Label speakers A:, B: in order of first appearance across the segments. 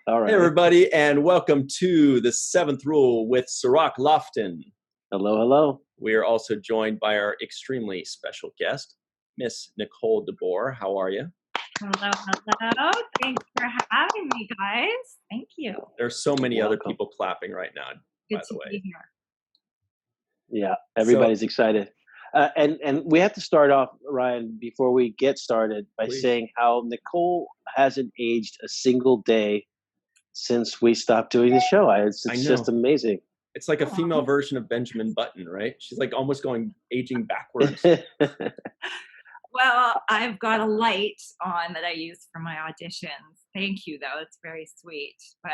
A: All right.
B: Hey, everybody, and welcome to the Seventh Rule with Sirach Lofton.
A: Hello, hello.
B: We are also joined by our extremely special guest, Miss Nicole DeBoer. How are you?
C: Hello, hello. Thanks for having me, guys. Thank you.
B: There's so many other people clapping right now,
C: Good
B: by the
C: to
B: way.
C: be here.
A: Yeah, everybody's excited. And we have to start off, Ryan, before we get started by saying how Nicole hasn't aged a single day since we stopped doing the show. It's just amazing.
B: It's like a female version of Benjamin Button, right? She's like almost aging backwards.
C: Well, I've got a light on that I use for my auditions. Thank you, though. It's very sweet. But,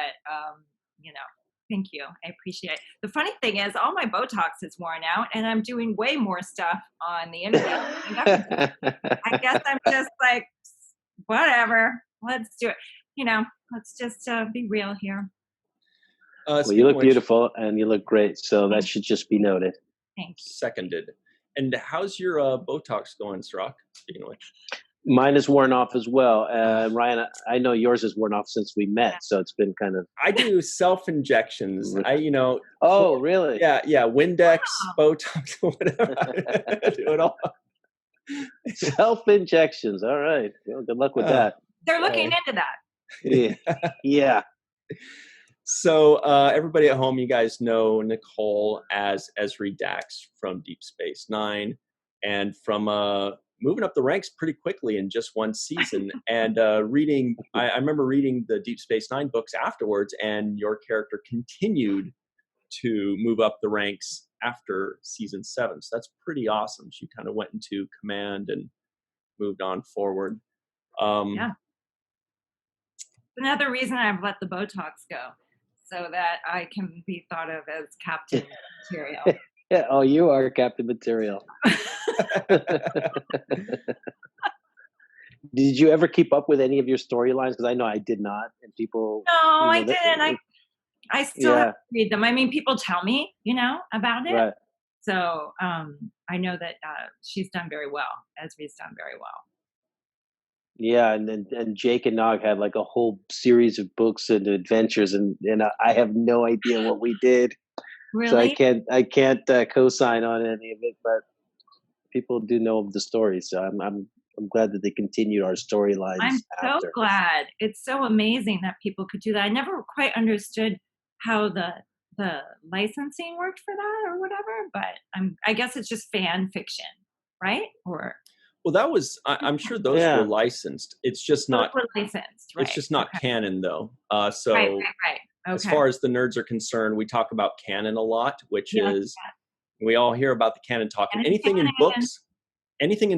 C: thank you. I appreciate it. The funny thing is all my Botox is worn out, and I'm doing way more stuff on the internet. I guess I'm just like, whatever. Let's do it. Let's just be real here.
A: Well, you look beautiful, and you look great, so that should just be noted.
C: Thank you.
B: Seconded. And how's your Botox going, Sirach, speaking of which?
A: Mine is worn off as well. Ryan, I know yours is worn off since we met, so it's been kind of...
B: I do self-injections.
A: Oh, really?
B: Yeah, Windex, Botox, whatever. I do it all.
A: Self-injections. All right. Well, good luck with that.
C: They're looking into that.
A: Yeah.
B: So everybody at home, you guys know Nicole as Ezri Dax from Deep Space Nine, and from moving up the ranks pretty quickly in just one season. And I remember reading the Deep Space Nine books afterwards, and your character continued to move up the ranks after season 7. So that's pretty awesome. She kind of went into command and moved on forward.
C: Yeah. Another reason I've let the Botox go, so that I can be thought of as captain material.
A: Yeah, oh, you are captain material. Did you ever keep up with any of your storylines? Because I know I did not, and people.
C: No, I didn't. I still have to read them. I mean, people tell me, about it.
A: Right.
C: So I know that she's done very well. Ezri's done very well.
A: Yeah, and Jake and Nog had like a whole series of books and adventures, and I have no idea what we did.
C: Really?
A: So I can't co-sign on any of it, but people do know of the story. So I'm glad that they continued our storylines.
C: I'm so glad. It's so amazing that people could do that. I never quite understood how the licensing worked for that or whatever, but I guess it's just fan fiction, right? Or
B: well, that was I'm sure those were licensed. It's just not
C: licensed. Right.
B: It's just not canon, though.
C: Right. Okay.
B: As far as the nerds are concerned, we talk about canon a lot, which is we all hear about the canon talk. And anything in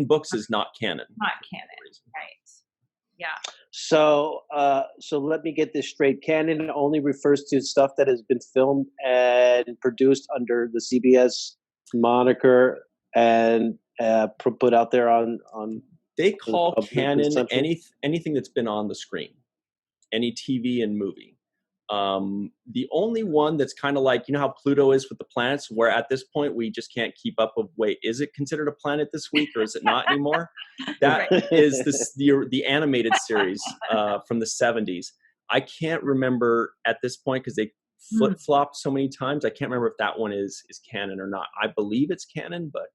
B: books is not canon.
C: Not canon, right? Yeah.
A: So let me get this straight. Canon only refers to stuff that has been filmed and produced under the CBS moniker and put out there on.
B: They call canon anything that's been on the screen, any TV and movie. The only one that's kind of like, how Pluto is with the planets, where at this point we just can't keep up with, wait, is it considered a planet this week or is it not anymore? That is the animated series from the 70s. I can't remember at this point because they flip-flopped so many times. I can't remember if that one is canon or not. I believe it's canon, but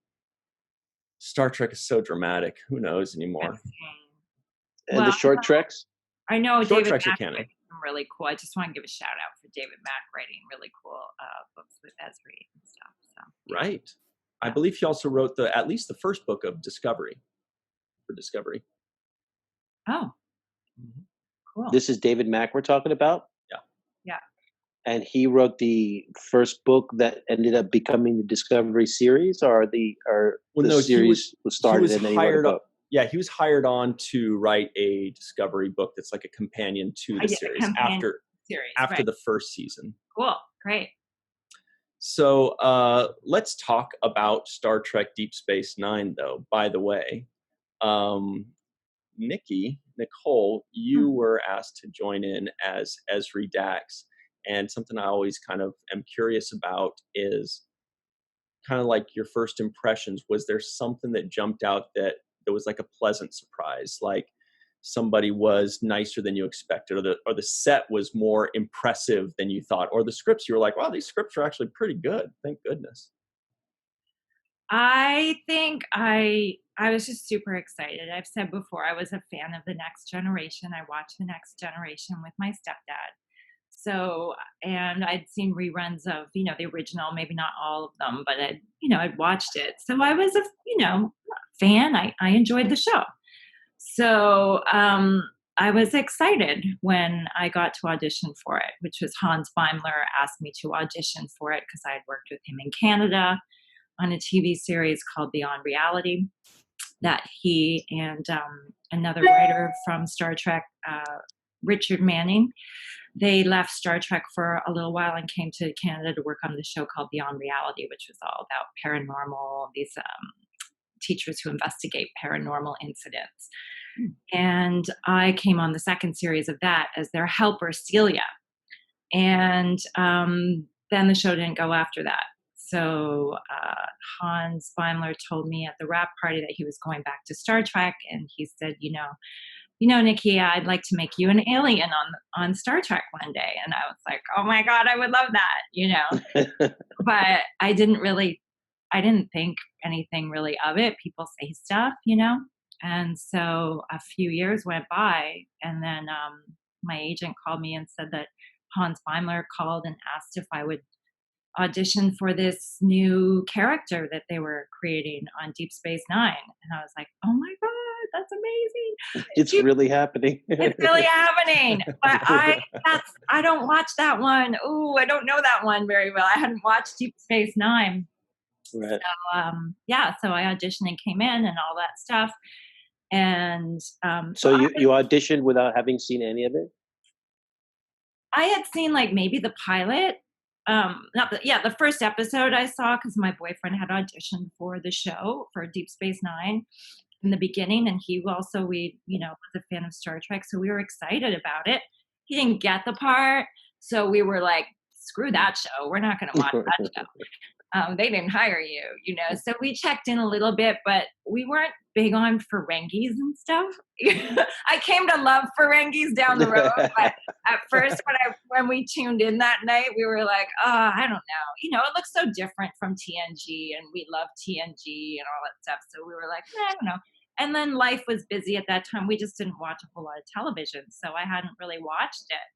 B: Star Trek is so dramatic. Who knows anymore?
A: And the short treks?
C: I know
B: short
C: David
B: treks are
C: Mack
B: canon.
C: Really cool. I just want to give a shout out for David Mack writing really cool books with Ezri and stuff. So
B: right. I believe he also wrote at least the first book of Discovery.
C: Oh. Cool.
A: This is David Mack we're talking about?
C: Yeah.
A: And he wrote the first book that ended up becoming the Discovery series, or the series was started and then he wrote a book?
B: Yeah, he was hired on to write a Discovery book that's like a companion to the series after the first season.
C: Cool, great.
B: So let's talk about Star Trek Deep Space Nine, though. By the way, Nicole, you were asked to join in as Ezri Dax. And something I always kind of am curious about is kind of like your first impressions. Was there something that jumped out that was like a pleasant surprise? Like somebody was nicer than you expected, or the set was more impressive than you thought, or the scripts, you were like, wow, these scripts are actually pretty good. Thank goodness.
C: I think I was just super excited. I've said before, I was a fan of The Next Generation. I watched The Next Generation with my stepdad. So, and I'd seen reruns of, the original, maybe not all of them, but I'd watched it. So I was a, fan. I enjoyed the show. So, I was excited when I got to audition for it, which was Hans Beimler asked me to audition for it because I had worked with him in Canada on a TV series called Beyond Reality that he and another writer from Star Trek, Richard Manning, they left Star Trek for a little while and came to Canada to work on the show called Beyond Reality, which was all about paranormal, these teachers who investigate paranormal incidents. And I came on the second series of that as their helper, Celia. And then the show didn't go after that. So Hans Beimler told me at the wrap party that he was going back to Star Trek, and he said, Nikki, I'd like to make you an alien on Star Trek one day. And I was like, oh my God, I would love that, But I didn't think anything really of it. People say stuff, And so a few years went by, and then my agent called me and said that Hans Beimler called and asked if I would audition for this new character that they were creating on Deep Space Nine. And I was like, oh my God, that's amazing.
A: It's really happening.
C: It's really happening. But I don't watch that one. Oh, I don't know that one very well. I hadn't watched Deep Space Nine.
A: Right.
C: So, so I auditioned and came in and all that stuff. And
A: so you auditioned without having seen any of it?
C: I had seen like maybe the pilot. The first episode I saw because my boyfriend had auditioned for the show for Deep Space Nine in the beginning, and he also was a fan of Star Trek, so we were excited about it. He didn't get the part, so we were like, "Screw that show! We're not going to watch that show." They didn't hire you, So we checked in a little bit, but we weren't big on Ferengis and stuff. I came to love Ferengis down the road, but at first when we tuned in that night, we were like, oh, I don't know. It looks so different from TNG, and we love TNG and all that stuff. So we were like, I don't know. And then life was busy at that time. We just didn't watch a whole lot of television, so I hadn't really watched it.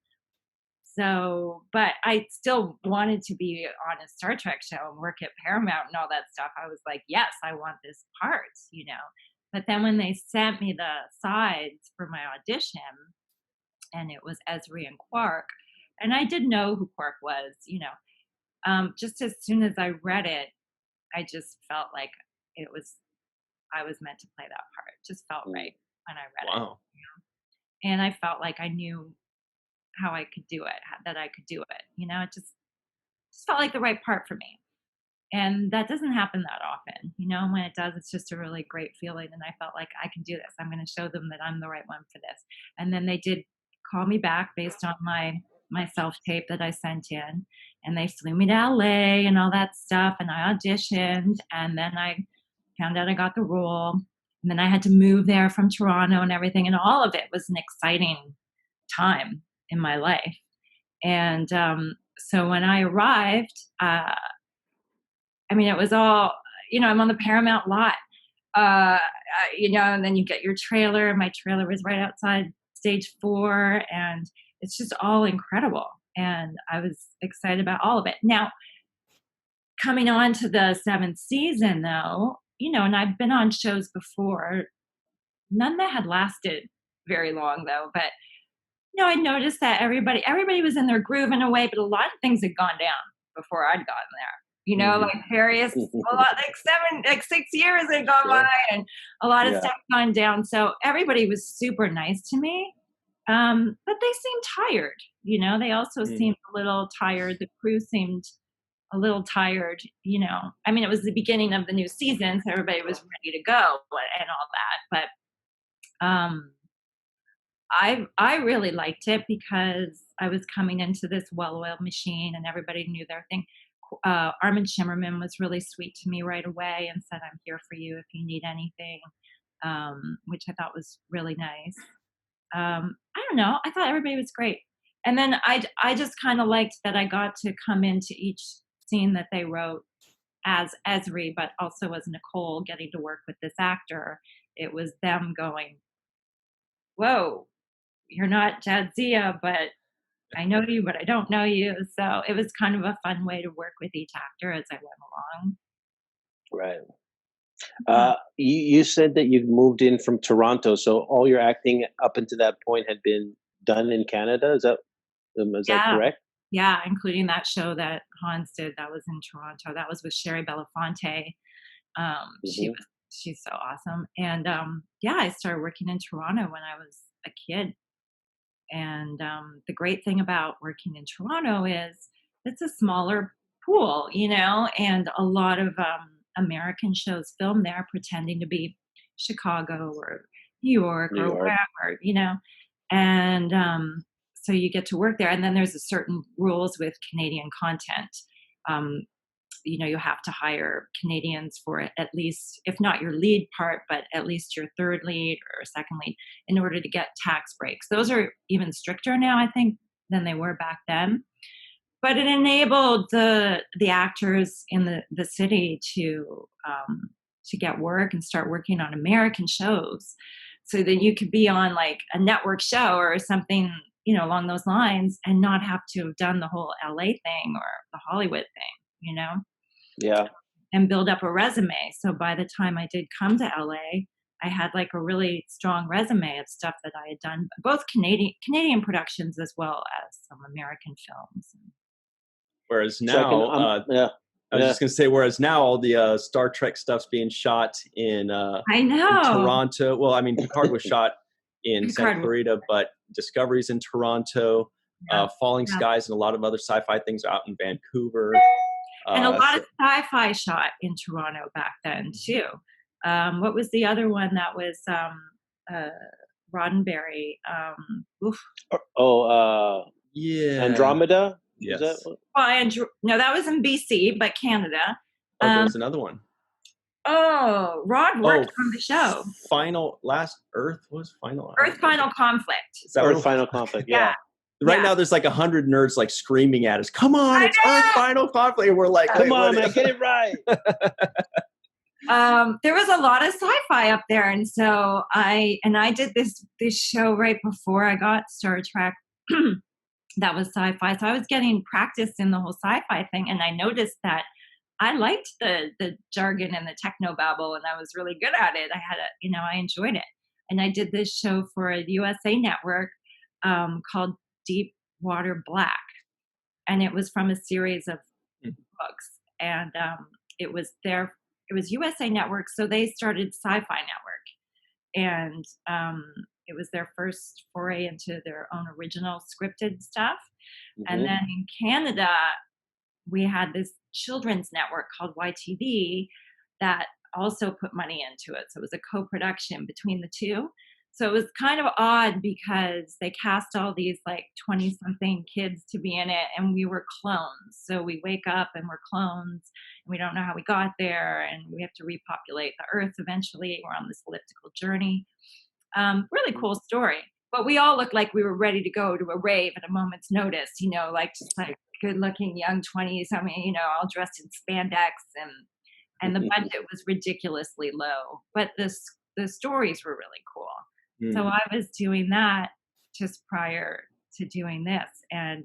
C: So, but I still wanted to be on a Star Trek show and work at Paramount and all that stuff. I was like, yes, I want this part, But then when they sent me the sides for my audition, and it was Ezri and Quark, and I did know who Quark was, just as soon as I read it, I just felt like I was meant to play that part. It just felt right when I read it. And I felt like I knew how I could do it, that I could do it. It just felt like the right part for me. And that doesn't happen that often. When it does, it's just a really great feeling. And I felt like I can do this. I'm going to show them that I'm the right one for this. And then they did call me back based on my self-tape that I sent in. And they flew me to LA and all that stuff. And I auditioned. And then I found out I got the role. And then I had to move there from Toronto and everything. And all of it was an exciting time in my life. And so when I arrived, it was all, I'm on the Paramount lot, and then you get your trailer. My trailer was right outside stage 4, and it's just all incredible. And I was excited about all of it. Now, coming on to the 7th season, though, and I've been on shows before, none that had lasted very long, though, but I noticed that everybody was in their groove in a way, but a lot of things had gone down before I'd gotten there. Like a lot, like 6 years had gone by, and a lot of stuff gone down. So everybody was super nice to me, but they seemed tired. They also seemed a little tired. The crew seemed a little tired. It was the beginning of the new season, so everybody was ready to go and all that, but. I really liked it because I was coming into this well-oiled machine and everybody knew their thing. Armin Shimmerman was really sweet to me right away and said, I'm here for you if you need anything, which I thought was really nice. I don't know. I thought everybody was great. And then I just kind of liked that I got to come into each scene that they wrote as Ezri, but also as Nicole, getting to work with this actor. It was them going, whoa, you're not Jadzia, but I know you, but I don't know you. So it was kind of a fun way to work with each actor as I went along.
A: Right. You said that you moved in from Toronto, so all your acting up until that point had been done in Canada. Is that correct?
C: Yeah, including that show that Hans did. That was in Toronto. That was with Sherry Belafonte. She's so awesome. And I started working in Toronto when I was a kid. And the great thing about working in Toronto is it's a smaller pool, and a lot of American shows filmed there pretending to be Chicago or New York or wherever, and so you get to work there. And then there's a certain rules with Canadian content. You have to hire Canadians for at least, if not your lead part, but at least your third lead or second lead in order to get tax breaks. Those are even stricter now, I think, than they were back then. But it enabled the actors in the city to get work and start working on American shows, so that you could be on like a network show or something, along those lines, and not have to have done the whole LA thing or the Hollywood thing,
A: Yeah.
C: And build up a resume. So by the time I did come to LA, I had like a really strong resume of stuff that I had done, both Canadian productions as well as some American films.
B: Whereas now, I was just going to say, whereas now all the Star Trek stuff's being shot in
C: in
B: Toronto. Well, I mean, Picard was shot in Santa Clarita, but Discovery's in Toronto. Falling Skies and a lot of other sci-fi things are out in Vancouver.
C: And a lot of sci-fi shot in Toronto back then too. What was the other one that was Roddenberry?
A: Andromeda?
B: Yes.
C: No, that was in BC, but Canada.
B: There was another one.
C: Rod worked on the show.
B: Earth Final
C: Conflict.
A: Earth Final Conflict, yeah.
B: Right now, there's like 100 nerds like screaming at us, "Come on, it's Earth Final Conflict!" And we're like,
A: "Come on, man, get it right."
C: There was a lot of sci-fi up there, and so I did this show right before I got Star Trek. That was sci-fi, so I was getting practice in the whole sci-fi thing, and I noticed that I liked the jargon and the technobabble, and I was really good at it. I enjoyed it, and I did this show for a USA network called Deep Water Black, and it was from a series of books, and it was USA Network, so they started Sci-Fi Network, and it was their first foray into their own original scripted stuff. And then in Canada, we had this children's network called YTV that also put money into it, so it was a co-production between the two. So it was kind of odd because they cast all these like 20-something kids to be in it, and we were clones. So we wake up and we're clones, and we don't know how we got there, and we have to repopulate the Earth eventually. We're on this elliptical journey. Really cool story. But we all looked like we were ready to go to a rave at a moment's notice, like just like good-looking young 20-something, all dressed in spandex, and the budget was ridiculously low. But the stories were really cool. So I was doing that just prior to doing this, and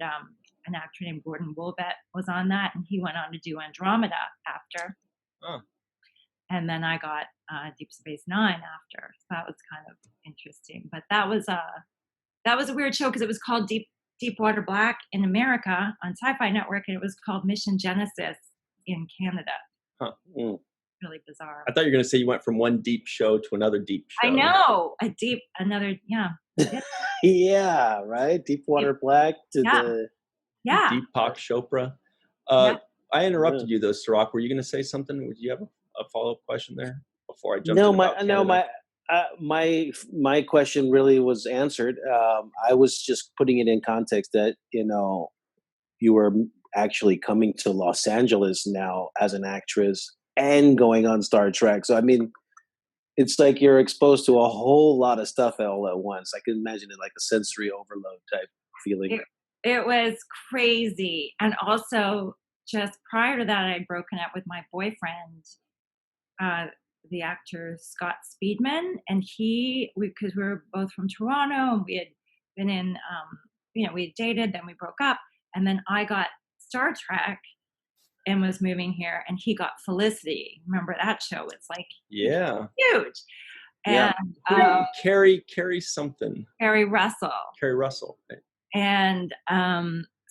C: an actor named Gordon Woolbett was on that, and he went on to do Andromeda after. And then I got Deep Space Nine after. So that was kind of interesting. But that was a weird show because it was called Deep Water Black in America on Sci-Fi Network, and it was called Mission Genesis in Canada. Really bizarre.
B: I thought you were going to say you went from one deep show to another deep show.
C: I know.
A: Yeah, right? Deep Water Black to the
B: Deepak Chopra. I interrupted you though, Sirach. Were you going to say something? Would you have a follow-up question there before I jump
A: my question really was answered. I was just putting it in context that, you were actually coming to Los Angeles now as an actress and going on Star Trek. So, I mean, It's like you're exposed to a whole lot of stuff all at once. I can imagine it like a sensory overload type feeling.
C: It was crazy. And also, just prior to that, I'd broken up with my boyfriend, the actor Scott Speedman, and because we were both from Toronto, and we had been in, we had dated, then we broke up, and then I got Star Trek and was moving here, and he got Felicity. Remember that show? It's like huge. And
B: Carrie something.
C: Carrie Russell.
B: Carrie Russell.
C: And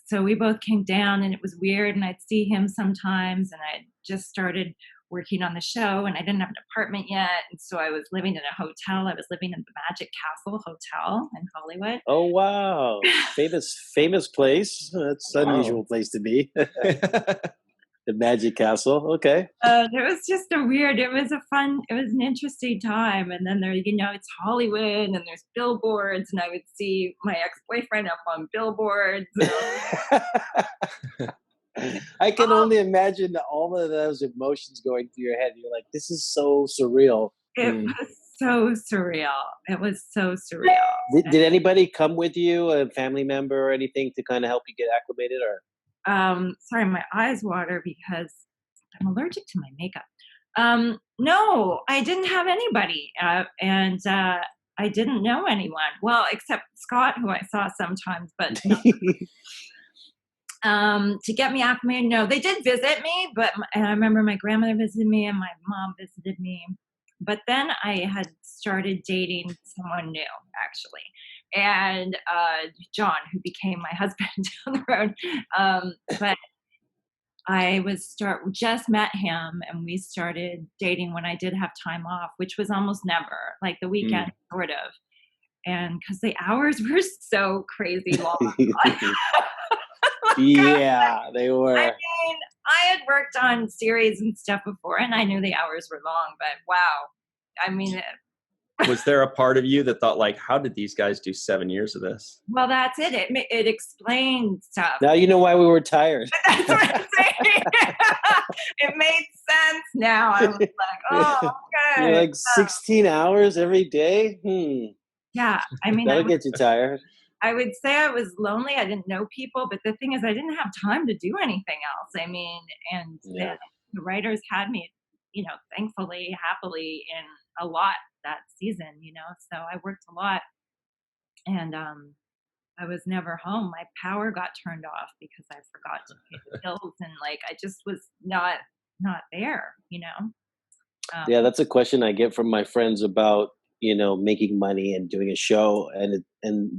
C: so we both came down, and it was weird, and I'd see him sometimes, and I just started working on the show, and I didn't have an apartment yet, and so I was living in a hotel. I was living in the Magic Castle Hotel in Hollywood.
A: Oh wow, famous place. That's an unusual place to be. The Magic Castle. Okay.
C: It was just it was an interesting time. And then there, it's Hollywood, and there's billboards, and I would see my ex-boyfriend up on billboards.
A: I can only imagine all of those emotions going through your head. You're like, this is so surreal.
C: It was so surreal. It was so surreal.
A: Did anybody come with you, a family member or anything, to kind of help you get acclimated, or?
C: Sorry, my eyes water because I'm allergic to my makeup. No, I didn't have anybody. And I didn't know anyone. Well, except Scott, who I saw sometimes, but to get me acclimated, no. They did visit me, and I remember my grandmother visited me and my mom visited me. But then I had started dating someone new, actually. And John, who became my husband down the road. But I just met him, and we started dating when I did have time off, which was almost never, like the weekend, sort of. And because the hours were so crazy long.
A: Yeah, they were.
C: I mean, I had worked on series and stuff before, and I knew the hours were long, but wow. I mean,
B: was there a part of you that thought, like, how did these guys do 7 years of this?
C: Well, that's it. It explained stuff.
A: Now you know why we were tired.
C: That's what I'm saying. It made sense now. I was like, oh, okay.
A: You're like 16 hours every day?
C: Yeah. I mean,
A: that'll get you tired.
C: I would say I was lonely. I didn't know people, but the thing is, I didn't have time to do anything else. I mean, and the writers had me, thankfully, happily in a lot that season, so I worked a lot, and I was never home. My power got turned off because I forgot to pay the bills, and I just was not there,
A: Yeah, that's a question I get from my friends about, making money and doing a show, and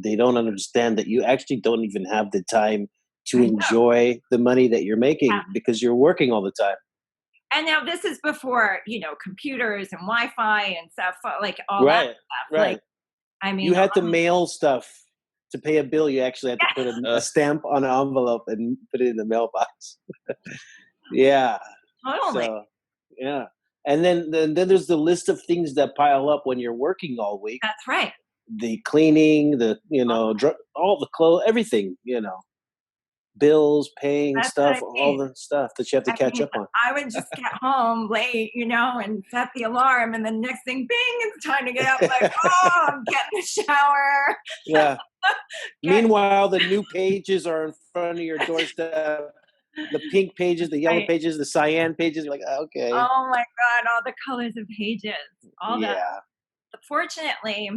A: they don't understand that you actually don't even have the time to enjoy the money that you're making because you're working all the time.
C: And now this is before, computers and Wi-Fi and stuff, like all that stuff.
A: Right.
C: I mean,
A: you had to mail stuff to pay a bill. You actually had to put a stamp on an envelope and put it in the mailbox. Yeah.
C: Totally.
A: So, yeah. And then there's the list of things that pile up when you're working all week.
C: That's right.
A: The cleaning, all the clothes, everything, bills, paying stuff, all the stuff that you have to catch up on.
C: I would just get home late, and set the alarm, and the next thing, bing, it's time to get up. Like, I'm getting the shower.
A: Yeah. Meanwhile, the new pages are in front of your doorstep. The pink pages, the yellow pages, the cyan pages. You're like, okay.
C: Oh my God, all the colors of pages, all that. Fortunately,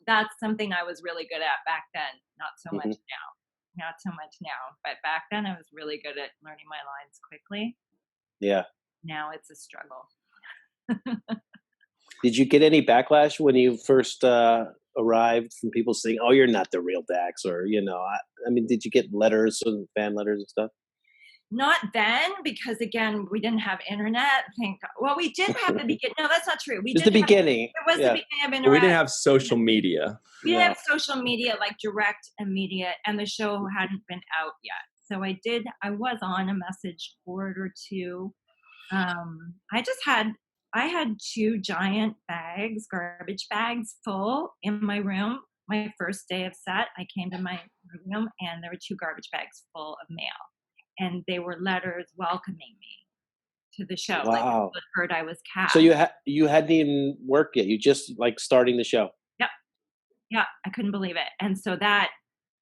C: that's something I was really good at back then. Not so much now. Not so much now, but back then I was really good at learning my lines quickly.
A: Yeah.
C: Now it's a struggle.
A: Did you get any backlash when you first arrived from people saying, "Oh, you're not the real Dax," or I mean, did you get letters, fan letters and stuff?
C: Not then, because again, we didn't have internet. Well, we did have the beginning. No, that's not true.
A: It was the beginning.
C: It was the beginning of internet.
B: We didn't have social media.
C: We didn't have social media, like direct, immediate, and the show hadn't been out yet. So I was on a message board or two. I had 2 giant garbage bags full in my room. My first day of set, I came to my room and there were 2 garbage bags full of mail. And they were letters welcoming me to the show.
A: Wow.
C: Like people had heard I was cast.
A: So you hadn't even worked yet. You just like starting the show.
C: Yep. Yeah, I couldn't believe it. And so that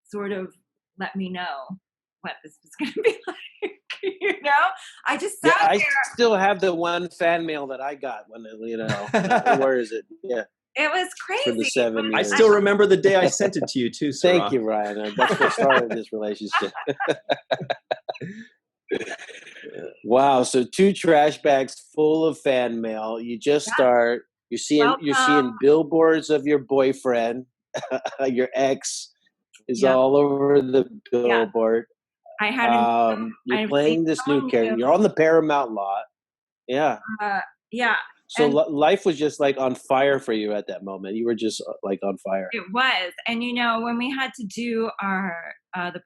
C: sort of let me know what this was going to be like. You know, I just sat there.
A: I still have the one fan mail that I got when, you know, where is it? Yeah.
C: It was crazy.
A: For the 7 years.
B: I still remember the day I sent it to you too, Sarah.
A: Thank you, Ryan. That's what started this relationship. Wow. So 2 trash bags full of fan mail. You just start. You're seeing billboards of your boyfriend. Your ex is all over the billboard.
C: I hadn't.
A: You're playing this new character. You're on the Paramount lot. Yeah.
C: Yeah.
A: So life was just like on fire for you at that moment. You were just like on fire.
C: It was. And you know, when we had to do our the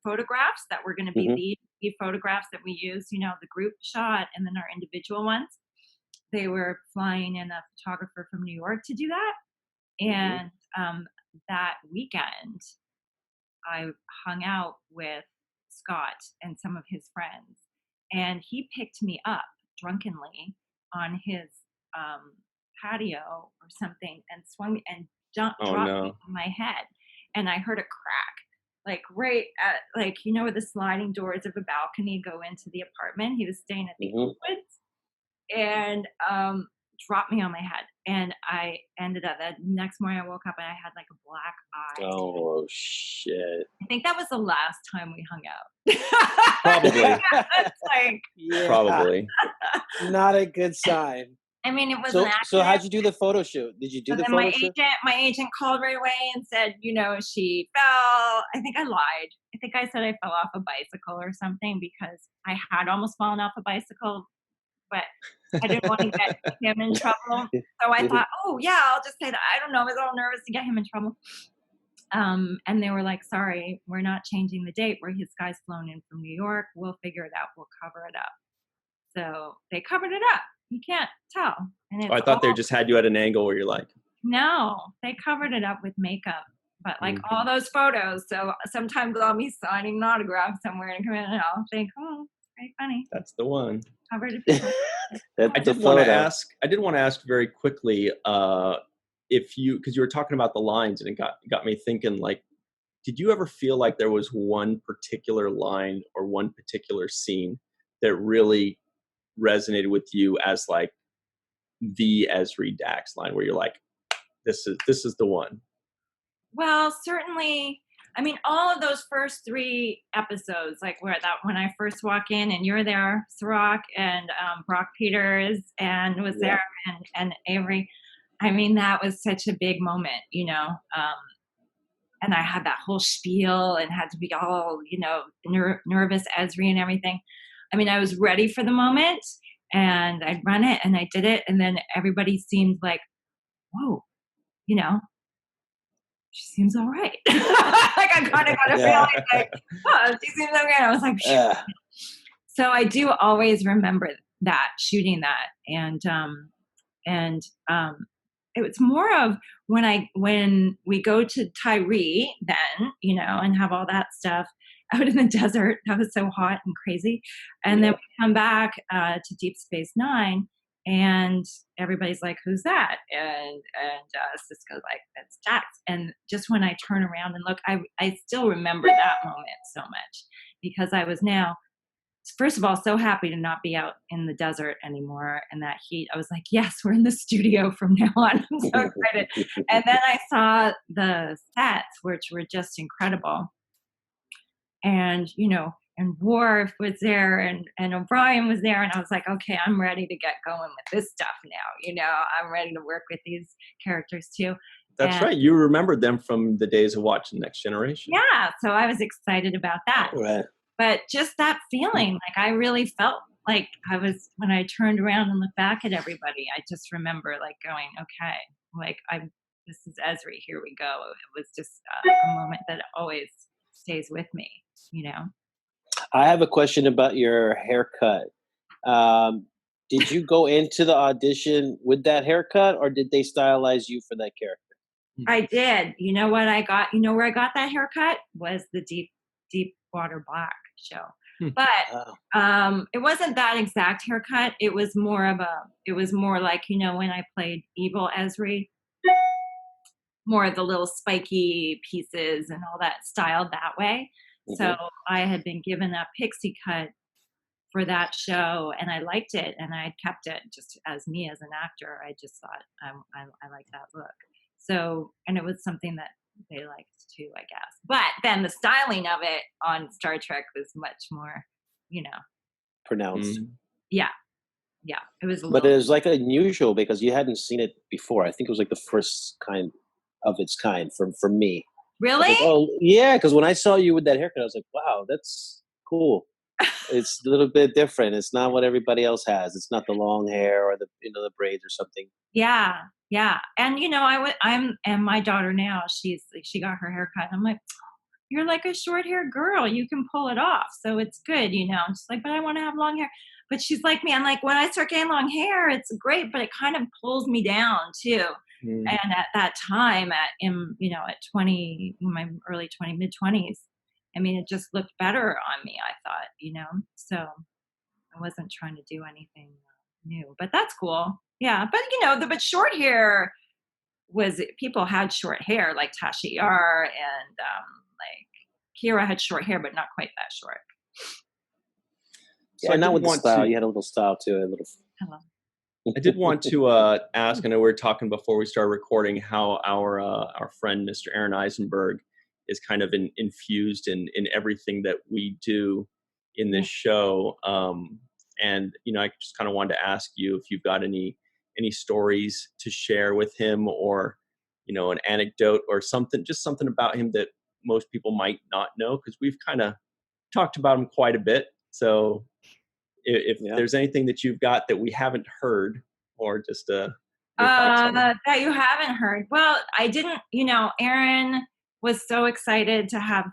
C: photographs that were going to be the photographs that we used, you know, the group shot and then our individual ones, they were flying in a photographer from New York to do that. And that weekend, I hung out with Scott and some of his friends, and he picked me up drunkenly on his patio or something and swung me and dropped me on my head. And I heard a crack, like right at, like, you know, where the sliding doors of a balcony go into the apartment. He was staying at the Oakwoods, and dropped me on my head. And I ended up, that next morning I woke up and I had like a black eye.
A: Oh, shit.
C: I think that was the last time we hung out.
B: Probably.
C: It's like,
B: Probably.
A: Not a good sign.
C: I mean, it was
A: so,
C: an accident.
A: So how'd you do the photo shoot? Did you do the photo shoot?
C: My agent called right away and said, you know, she fell. I think I lied. I think I said I fell off a bicycle or something, because I had almost fallen off a bicycle, but I didn't want to get him in trouble. So I thought, oh yeah, I'll just say that. I don't know. I was all nervous to get him in trouble. And they were like, sorry, we're not changing the date. His guy's flown in from New York. We'll figure it out. We'll cover it up. So they covered it up. You can't tell. And
B: I thought they just had you at an angle where you're like.
C: No, they covered it up with makeup. But like all those photos. So sometimes I'll be signing an autograph somewhere and come in and I'll think, oh, it's very funny.
B: That's the one.
C: Covered it.
B: I did want to ask very quickly, if you, because you were talking about the lines and it got me thinking, like, did you ever feel like there was one particular line or one particular scene that really resonated with you as like the Ezri Dax line, where you're like, this is the one? Well,
C: certainly. I mean, all of those first 3 episodes, like when I first walk in and you're there, Sirach, and Brock Peters and was there, and Avery. I mean, that was such a big moment, you know. And I had that whole spiel and had to be all, you know, nervous Ezri and everything. I mean, I was ready for the moment, and I'd run it and I did it. And then everybody seemed like, whoa, you know, she seems all right. Like I kind of got a feeling like, oh, she seems okay. I was like, so I do always remember that, shooting that. And it was more of when we go to Tyree then, you know, and have all that stuff out in the desert. That was so hot and crazy. And then we come back to Deep Space Nine, and everybody's like, who's that? And Cisco's like, that's Dax. And just when I turn around and look, I still remember that moment so much, because I was now, first of all, so happy to not be out in the desert anymore in that heat. I was like, yes, we're in the studio from now on. I'm so excited. And then I saw the sets, which were just incredible. And, you know, and Worf was there and O'Brien was there. And I was like, okay, I'm ready to get going with this stuff now. You know, I'm ready to work with these characters too.
B: That's right. You remembered them from the days of watching Next Generation.
C: Yeah. So I was excited about that.
A: Right.
C: But just that feeling, like I really felt like I was, when I turned around and looked back at everybody, I just remember like going, okay, like this is Ezri, here we go. It was just a moment that always stays with me, you know?
A: I have a question about your haircut. Did you go into the audition with that haircut, or did they stylize you for that character?
C: I did. You know what I got? You know where I got that haircut? Was the Deep Water Black show. But it wasn't that exact haircut. It was more like, when I played evil Ezri, more of the little spiky pieces and all that styled that way. So I had been given a pixie cut for that show, and I liked it, and I kept it just as me as an actor. I just thought I like that look. So, and it was something that they liked too, I guess. But then the styling of it on Star Trek was much more,
A: pronounced.
C: Yeah. It was
A: But it was like unusual because you hadn't seen it before. I think it was like the first kind of its kind for me.
C: Really?
A: Like, oh yeah, because when I saw you with that haircut, I was like, wow, that's cool. It's a little bit different. It's not what everybody else has. It's not the long hair or the the braids or something.
C: Yeah. And and my daughter now, she got her hair cut. I'm like, you're like a short hair girl. You can pull it off. So it's good, I'm just like, but I want to have long hair. But she's like me. I'm like, when I start getting long hair, it's great, but it kind of pulls me down too. And at that time, at 20, my early 20, mid 20s, I mean, it just looked better on me, I thought, so I wasn't trying to do anything new, but that's cool. Yeah. But, but short hair people had short hair, like Tasha Yar and like Kira had short hair, but not quite that short.
A: So not with the style. You had a little style too.
C: Hello.
B: I did want to ask, I know we were talking before we started recording, how our friend, Mr. Aron Eisenberg, is kind of infused in everything that we do in this show. And, I just kind of wanted to ask you if you've got any stories to share with him, or, an anecdote or something about him that most people might not know, because we've kind of talked about him quite a bit. So if there's anything that you've got that we haven't heard, or just that
C: you haven't heard. Well, I didn't, Aron was so excited to have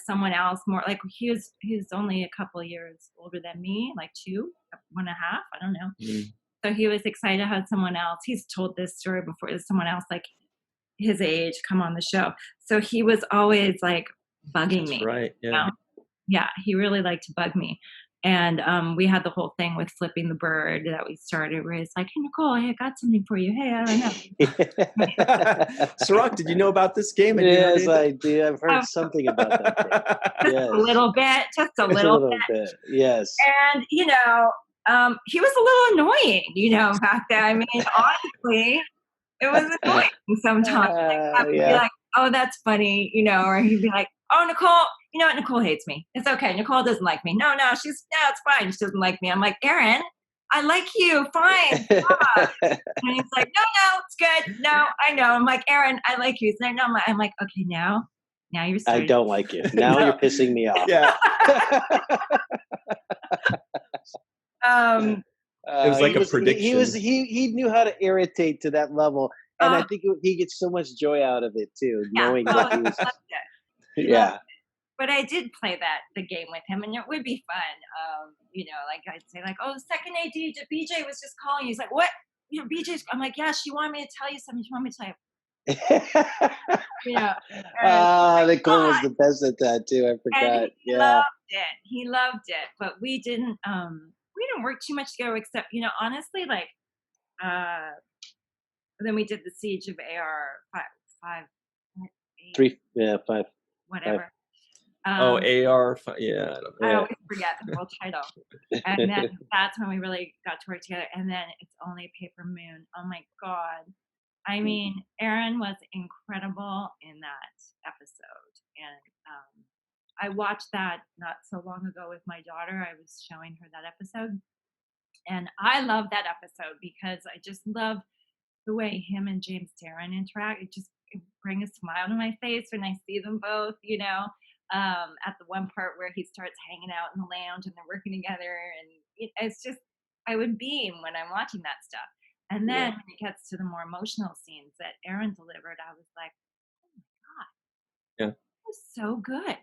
C: someone else more, like he was only a couple of years older than me, like 1.5, I don't know. So he was excited to have someone else. He's told this story before. There's someone else like his age come on the show. So he was always like bugging me.
B: Right. Yeah.
C: Yeah. He really liked to bug me. And we had the whole thing with Flipping the Bird that we started, where it's like, hey, Nicole, I got something for you. Hey, I don't know.
B: Ciroc, did you know about this game?
A: Yes, I do. I've heard something about that game.
C: Just a little bit. Just a little bit.
A: Yes.
C: And, he was a little annoying, back then. I mean, honestly, it was annoying sometimes. I would be like, oh, that's funny, or he'd be like, oh, Nicole, Nicole hates me. It's okay. Nicole doesn't like me. No, it's fine. She doesn't like me. I'm like, Aron, I like you. Fine. And he's like, no, it's good. No, I know. I'm like, Aron, I like you. So I'm like, okay, now you're starting.
A: I don't like you. Now you're pissing me off.
B: Yeah. It was like a prediction.
A: He knew how to irritate to that level. And I think he gets so much joy out of it too, knowing that he was. Yeah.
C: But I did play the game with him, and it would be fun. Like I'd say, like, oh, second AD, BJ was just calling you. He's like, what? BJ's. I'm like, yeah, she wanted me to tell you something. She wanted me to tell you.
A: Nicole was the best at that too. I forgot.
C: He loved it. But we didn't work too much together, except, honestly, like, then we did the Siege of AR 5.
A: 5.
C: Whatever.
B: AR. Yeah.
C: I always forget the whole title. And then that's when we really got to work together. And then It's Only a Paper Moon. Oh my God. I mean, Aron was incredible in that episode. And I watched that not so long ago with my daughter. I was showing her that episode. And I love that episode because I just love the way him and James Darren interact. It brings a smile to my face when I see them both, at the one part where he starts hanging out in the lounge and they're working together. And it's just, I would beam when I'm watching that stuff. And then when it gets to the more emotional scenes that Aron delivered, I was like, oh my God.
B: Yeah.
C: It was so good.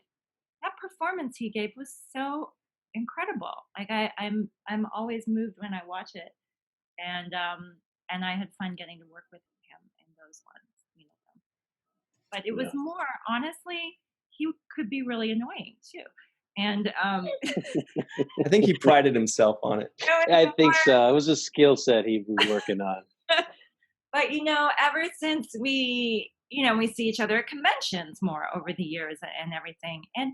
C: That performance he gave was so incredible. Like I'm always moved when I watch it. And I had fun getting to work with him in those ones, But it was more, honestly, he could be really annoying too. And
B: I think he prided himself on it.
A: I think so. It was a skill set he was working on.
C: But ever since we see each other at conventions more over the years and everything, and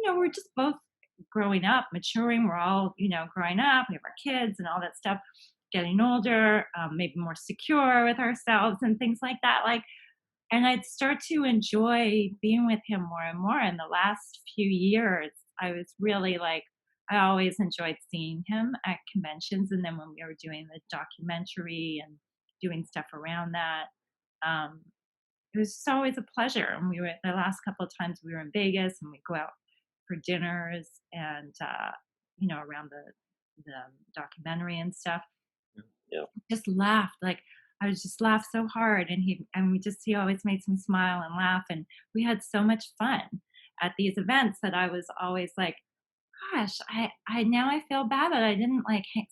C: we're just both growing up, maturing. We're all growing up. We have our kids and all that stuff, getting older, maybe more secure with ourselves and things like that. And I'd start to enjoy being with him more and more. In the last few years, I was really I always enjoyed seeing him at conventions, and then when we were doing the documentary and doing stuff around that, it was just always a pleasure. And we were the last couple of times we were in Vegas, and we go out for dinners and around the documentary and stuff.
A: Yeah.
C: Just laughed. I would just laugh so hard, and he always makes me smile and laugh, and we had so much fun at these events that I was always like, gosh, I now I feel bad that I didn't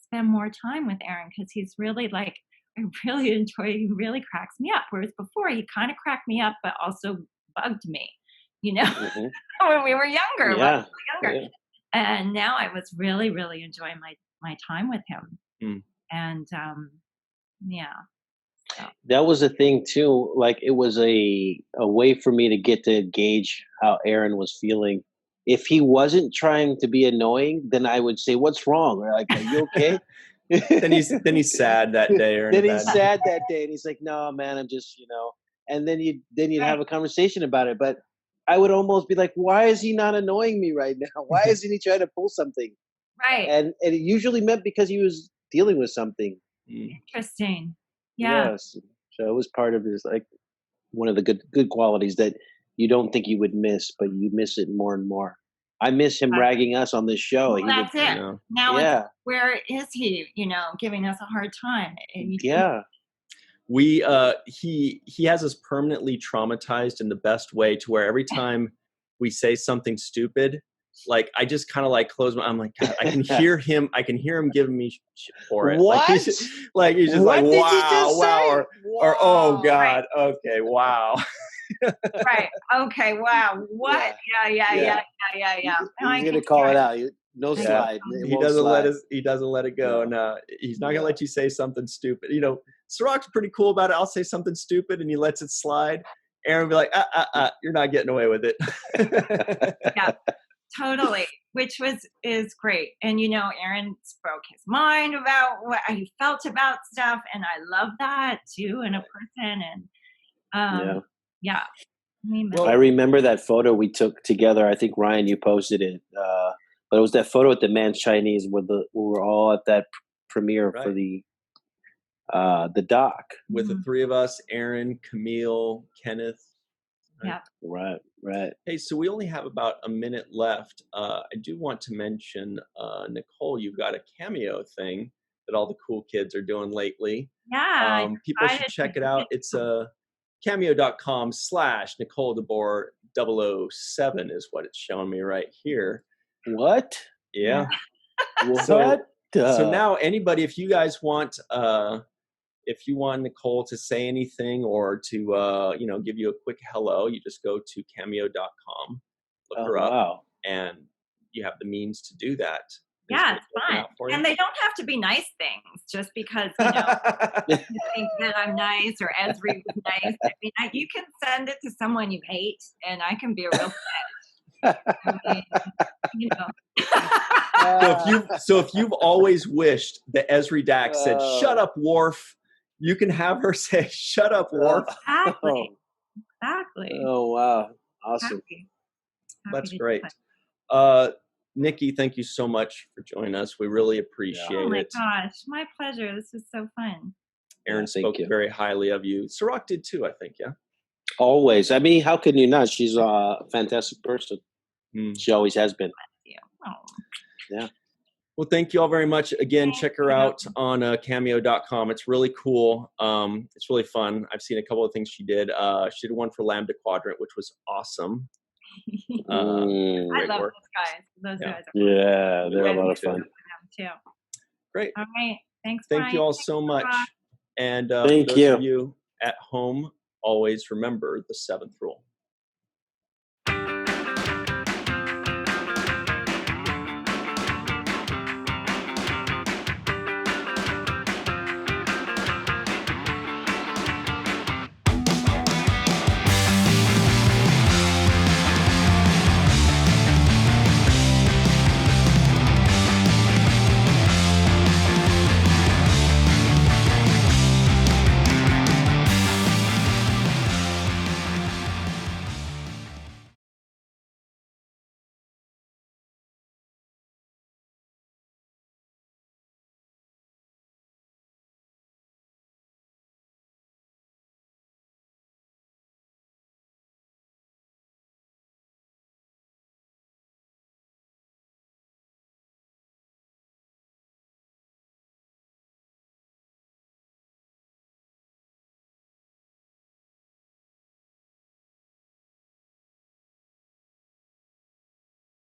C: spend more time with Aron, because he's really I really enjoy. He really cracks me up. Whereas before he kind of cracked me up, but also bugged me,
A: Mm-hmm.
C: when we were younger.
A: Yeah.
C: Yeah. And now I was really, really enjoying my time with him.
B: Mm.
C: And yeah. So.
A: That was a thing too. It was a way for me to get to gauge how Aron was feeling. If he wasn't trying to be annoying, then I would say, "What's wrong?" Or are you okay?
B: then he's sad that day, or
A: then he's sad that day, and he's like, "No, man, I'm just And then you'd
C: Right.
A: have a conversation about it. But I would almost be like, "Why is he not annoying me right now? Why isn't he trying to pull something?"
C: Right.
A: And it usually meant because he was dealing with something.
C: Interesting. Yeah.
A: Yes. So it was part of his one of the good qualities that you don't think you would miss, but you miss it more and more. I miss him ragging us on this show.
C: Well, that's it. Now,
A: yeah.
C: Where is he? Giving us a hard time.
A: Yeah.
B: We he has us permanently traumatized in the best way, to where every time we say something stupid, I just kind of close my. I'm like, God, I can hear him. I can hear him giving me shit for it.
A: What?
B: He's just
A: what
B: wow, or oh God, okay, wow.
C: Right. Okay. Wow. What? Yeah.
A: He's gonna call it out. No slide.
B: He doesn't let us. He doesn't let it go. No, he's not gonna let you say something stupid. Sirach's pretty cool about it. I'll say something stupid, and he lets it slide. Aron will be like, you're not getting away with it.
C: Yeah. Totally, which is great. And Aron spoke his mind about what he felt about stuff, and I love that too in a person. And yeah.
A: Well, I remember that photo we took together. I think Ryan, you posted it, but it was that photo at the Man's Chinese where we were all at that premiere for the doc
B: with the three of us: Aron, Camille, Kenneth.
C: Yeah.
A: Right.
B: Hey, so we only have about a minute left. I do want to mention, Nicole, you've got a Cameo thing that all the cool kids are doing lately.
C: Yeah.
B: People should check it out. It's cameo.com/Nicole DeBoer 007 is what it's showing me right here.
A: What?
B: Yeah.
A: What?
B: So now anybody, if you guys want, if you want Nicole to say anything or to, give you a quick hello, you just go to cameo.com, look her up, and you have the means to do that.
C: Yeah, it's fun. And they don't have to be nice things just because, you think that I'm nice or Ezri was nice. I mean, you can send it to someone you hate, and I can be a real bitch.
B: So if you've always wished that Ezri Dax said, "Shut up, Worf," you can have her say, "Shut up, Worf."
C: Exactly.
A: Oh, wow. Awesome.
C: Happy
B: That's great. Nikki, thank you so much for joining us. We really appreciate it.
C: Oh my gosh, my pleasure. This was so fun.
B: Aron spoke very highly of you. Sirach did too, I think, yeah?
A: Always. I mean, how can you not? She's a fantastic person. She always has been. Yeah.
B: Well, thank you all very much. Again, check her out on cameo.com. It's really cool. It's really fun. I've seen a couple of things she did. She did one for Lambda Quadrant, which was awesome.
C: I love those guys. Those guys
A: are they're a lot of fun.
C: Too.
B: Great.
C: All right. Thanks.
B: Thank you all so much. And
A: thank
B: for those of you at home, always remember the 7th rule.